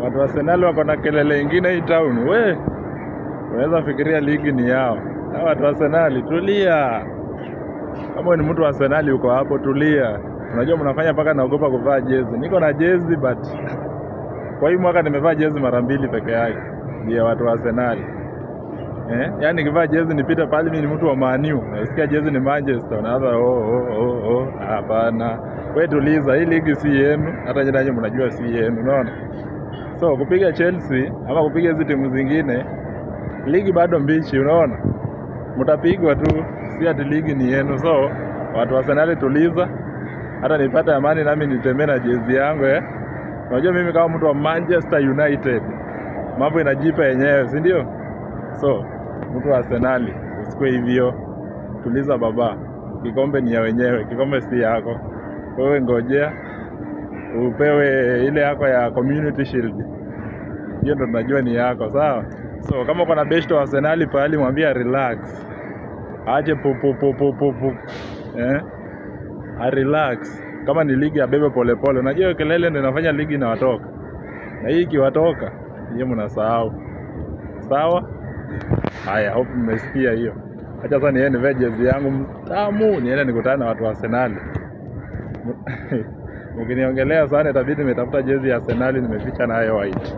Watu wa Arsenal wako na kelele ingine hii town. Unaweza fikiria ligi ni yao. Hawa watu wa Arsenal tulia. Kama ni mtu wa Arsenal uko hapo tulia. Unajua mnafanya mpaka naogopa kuvaa jezi. Niko na jezi but kwa hii mwaka nimevaa jezi mara 2 peke yake. Ndio watu wa Arsenal. Yaani nikivaa jezi nipite pale mimi ni mtu wa Man U. Nasikia jezi ni Manchester. Unaanza hapana. Wewe tuliza, hii ligi si yenu, hata nyinyi mnajua si yenu, unaona? So kupiga Chelsea ama kupiga hizo timu zingine, ligi bado mbichi, unaona? Mtapigwa tu, si ati ligi ni yenu. So watu wa Arsenal tuliza, hata nipate amani nami nitembee na jezi yangu Unajua mimi kama mtu wa Manchester United, mambo inajipa yenyewe, si ndio? So mtu wa Arsenal usikue hivyo, tuliza baba. Kikombe ni ya wenyewe, kikombe si yako. Wewe ngojea upewe ile yako ya Community Shield. Hiyo ndo tunajua ni yako, sawa? So kama uko na best wa Arsenal pale mwambie relax. Aje relax. Kama ni ligi ya bebe pole pole. Unajua kelele ndio inafanya ligi inawatoka. Na hii ikiwatoka, hiyo mnasahau. Sawa? Haya, hope mmesikia hiyo. Acha sasa niende veggies yangu mtamu, niende nikutane na watu wa Arsenal. Mkiniongelea sana itabidi nimetafuta jezi ya Arsenal nimeficha nayo white.